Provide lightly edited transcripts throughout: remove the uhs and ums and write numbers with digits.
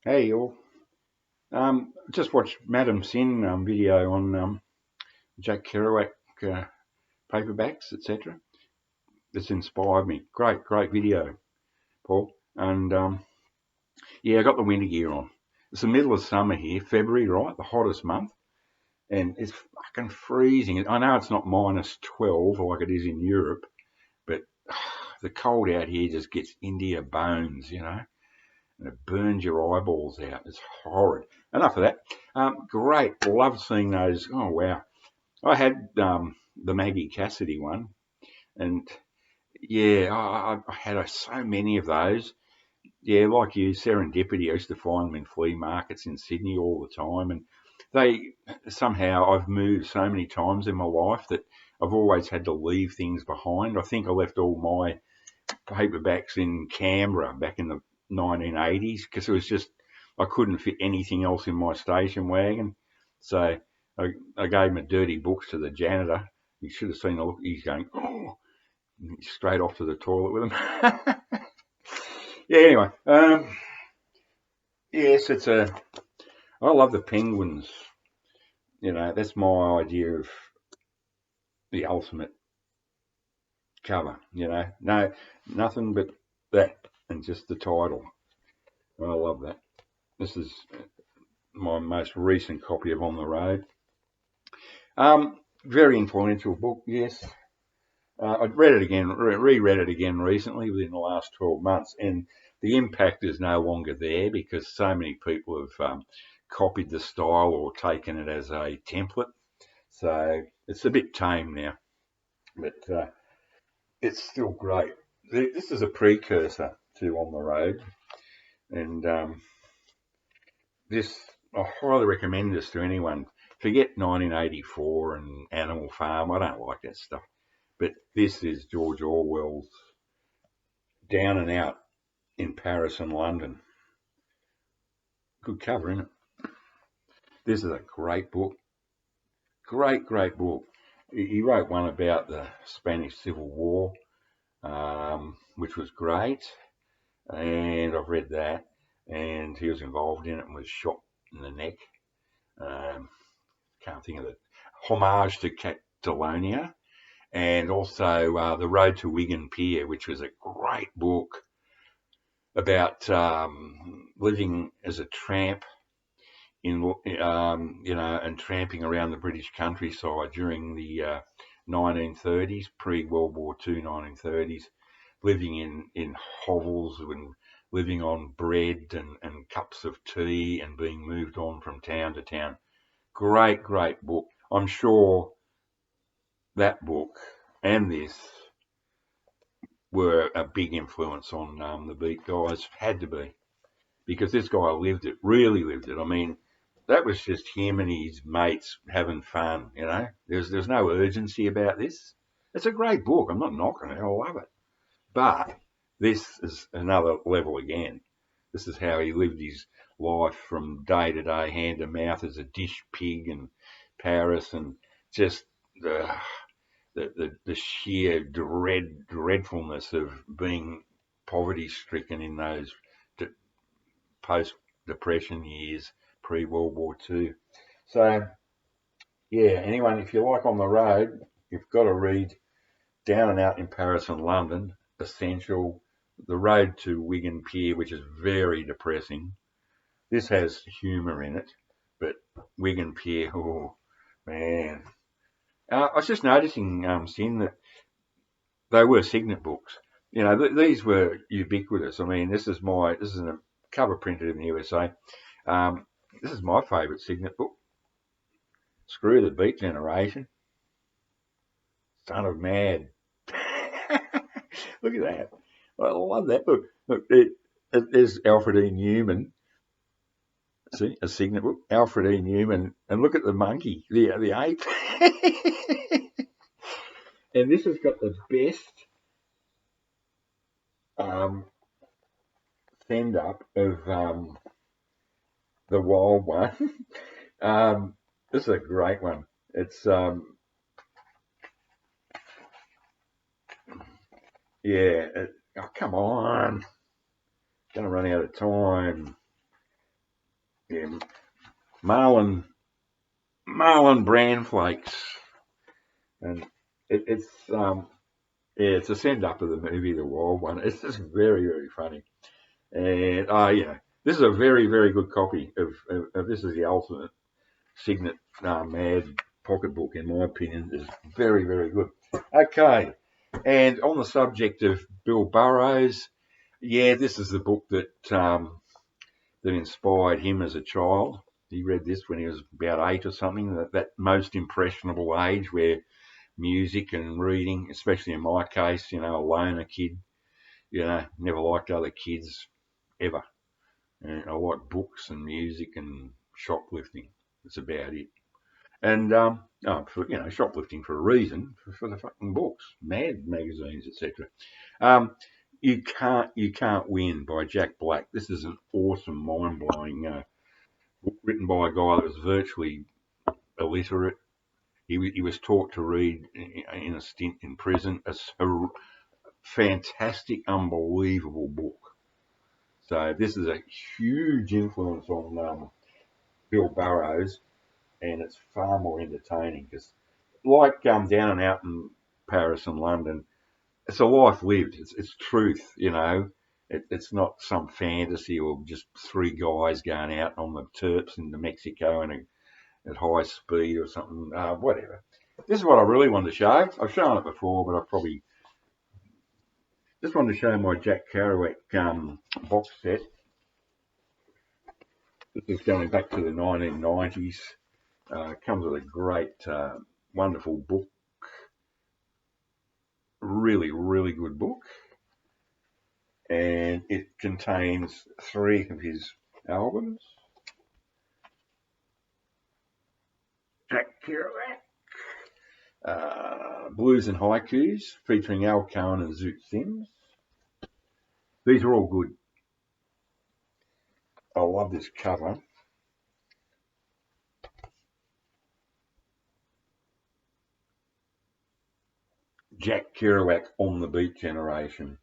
Hey, all. Just watched Madam CYN video on Jack Kerouac paperbacks, etc. It's inspired me. Great video, Paul. And yeah, I got the winter gear on. It's the middle of summer here, February, right? The hottest month, and it's fucking freezing. I know it's not minus 12 like it is in Europe, but the cold out here just gets into your bones. And it burns your eyeballs out. It's horrid. Enough of that. Great. Love seeing those. Oh, wow. I had the Maggie Cassidy one, and yeah, I had so many of those. Yeah, like you, serendipity. I used to find them in flea markets in Sydney all the time, and they somehow I've moved so many times in my life that I've always had to leave things behind. I think I left all my paperbacks in Canberra back in the 1980s because it was just I couldn't fit anything else in my station wagon. So I gave my dirty books to the janitor. You should have seen the look. He's going, oh, straight off to the toilet with him. Yeah. Anyway, yes, it's a. I love the penguins. That's my idea of the ultimate cover. No, nothing but that, and just the title. I love that. This is my most recent copy of On the Road. Very influential book, yes. I'd read it again, reread it again recently within the last 12 months, and the impact is no longer there because so many people have copied the style or taken it as a template. So it's a bit tame now, but it's still great. This is a precursor to On the Road, and this I highly recommend this to anyone. Forget 1984 and Animal Farm. I don't like that stuff. But this is George Orwell's Down and Out in Paris and London. Good cover, isn't it? This is a great book. Great book. He wrote one about the Spanish Civil War, which was great. And I've read that. And he was involved in it and was shot in the neck. Um, can't think of it. Homage to Catalonia. And also The Road to Wigan Pier, which was a great book about living as a tramp and tramping around the British countryside during the 1930s, pre-World War II 1930s, living in hovels and living on bread and cups of tea and being moved on from town to town. Great book. I'm sure that book and this were a big influence on the Beat guys. Had to be because this guy lived it, really lived it. I mean, that was just him and his mates having fun. There's no urgency about this. It's a great book. I'm not knocking it. I love it. But this is another level again. This is how he lived his life from day to day, hand to mouth as a dish pig in Paris, and just the sheer dreadfulness of being poverty stricken in those post depression years, pre World War II. So yeah, anyone if you like On the Road, you've got to read Down and Out in Paris and London, essential. The Road to Wigan Pier, which is very depressing. This has humour in it, but Wigan Pier, oh man. I was just noticing, Sin, that they were signet books. These were ubiquitous. I mean, this is a cover printed in the USA. Um, this is my favourite signet book. Screw the Beat Generation. Son of Mad. Look at that. I love that book. Look, there's Alfred E. Newman. See, a signet book. Alfred E. Newman. And look at the monkey, the ape. And this has got the best um, send up of the wild one. This is a great one. It's yeah. Oh, come on. Gonna run out of time. Yeah, Marlin bran flakes, and it's yeah, it's a send up of the movie The Wild One. It's just very very funny, and yeah, this is a very very good copy of this is the ultimate Signet Mad pocketbook in my opinion. It's very very good. Okay, and on the subject of Bill Burroughs, yeah, this is the book that inspired him as a child. He read this when he was about 8 or something, that most impressionable age where music and reading, especially in my case, a loner kid, never liked other kids ever. And I like books and music and shoplifting. That's about it. And shoplifting for a reason, for the fucking books, Mad magazines, etc. Um, you can't win by Jack Black. This is an awesome, mind blowing book written by a guy that was virtually illiterate. He was taught to read in a stint in prison. It's a fantastic, unbelievable book. So this is a huge influence on Bill Burroughs, and it's far more entertaining because, like Down and Out in Paris and London, it's a life lived. It's truth, It's not some fantasy or just three guys going out on the terps into Mexico and at high speed or something, whatever. This is what I really wanted to show. I've shown it before, but I probably just wanted to show my Jack Kerouac box set. This is going back to the 1990s. Comes with a great, wonderful book. Really, really good book. And it contains 3 of his albums. Jack Kerouac, Blues and Haikus, featuring Al Cohen and Zoot Sims. These are all good. I love this cover. Jack Kerouac on the Beat Generation.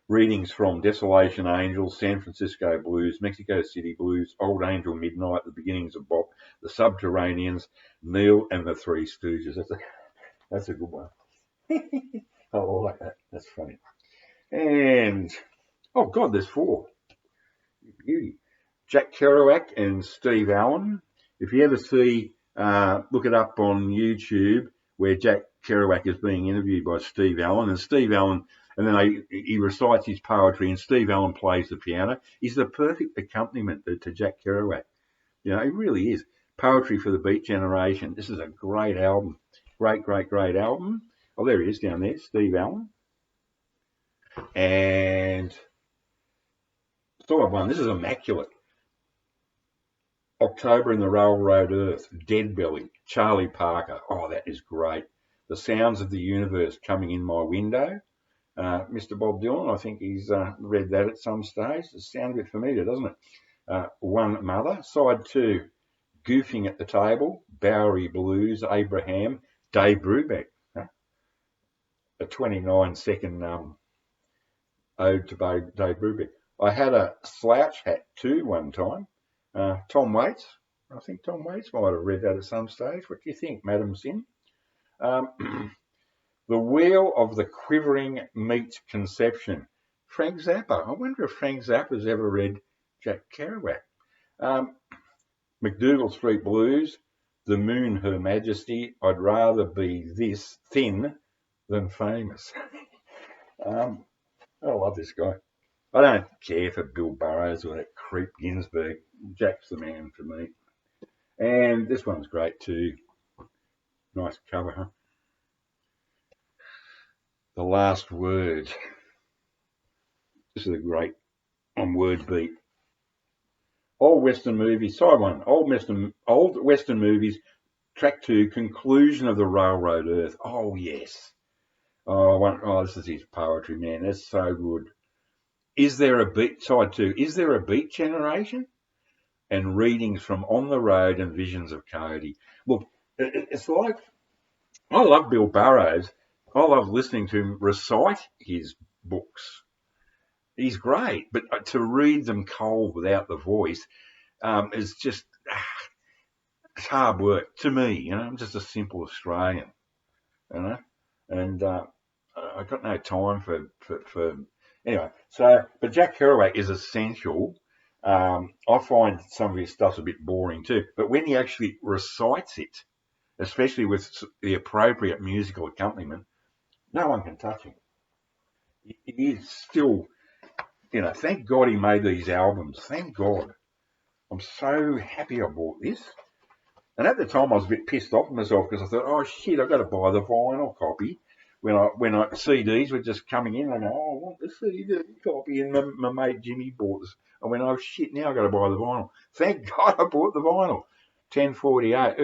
Readings from Desolation Angels, San Francisco Blues, Mexico City Blues, Old Angel Midnight, The Beginnings of Bop, The Subterraneans, Neil and the Three Stooges. That's a good one. I like that. That's funny. And, oh God, there's 4. Beauty. Jack Kerouac and Steve Allen. If you ever see, look it up on YouTube, where Jack Kerouac is being interviewed by Steve Allen, and then he recites his poetry, and Steve Allen plays the piano. He's the perfect accompaniment to Jack Kerouac. He really is. Poetry for the Beat Generation. This is a great album. Great, great, great album. Oh, there he is down there, Steve Allen. And sort of one. This is immaculate. October in the Railroad Earth, Dead Belly, Charlie Parker. Oh, that is great. The Sounds of the Universe Coming in My Window. Mr. Bob Dylan, I think he's read that at some stage. It sounds a bit familiar, doesn't it? One Mother. Side 2, Goofing at the Table, Bowery Blues, Abraham, Dave Brubeck. A 29-second ode to Dave Brubeck. I had a slouch hat too one time. Tom Waits. I think Tom Waits might have read that at some stage. What do you think, Madam CYN? The Wheel of the Quivering Meat Conception. Frank Zappa. I wonder if Frank Zappa's ever read Jack Kerouac. MacDougall Street Blues. The Moon, Her Majesty. I'd rather be this thin than famous. I love this guy. I don't care for Bill Burroughs or that creep Ginsberg. Jack's the man for me. And this one's great too. Nice cover, huh? The Last Word. This is a great on word beat. Old Western movies. Side 1. Old Western movies. Track 2. Conclusion of the Railroad Earth. Oh yes. Oh, this is his poetry, man. That's so good. Is there a beat? Side 2. Is there a beat generation? And readings from On the Road and Visions of Cody. Look, it's like, I love Bill Burroughs. I love listening to him recite his books. He's great, but to read them cold without the voice, is just, it's hard work to me. You know, I'm just a simple Australian. You know, and I got no time for anyway. So, but Jack Kerouac is essential. I find some of his stuff's a bit boring too, but when he actually recites it, especially with the appropriate musical accompaniment, no one can touch him. He is still, you know, thank God he made these albums. Thank God. I'm so happy I bought this. And at the time, I was a bit pissed off with myself because I thought, oh shit, I've got to buy the vinyl copy. When CDs were just coming in, I go, oh, I want the CD copy, and my mate Jimmy bought this. I went, oh shit, now I've got to buy the vinyl. Thank God I bought the vinyl. 1048.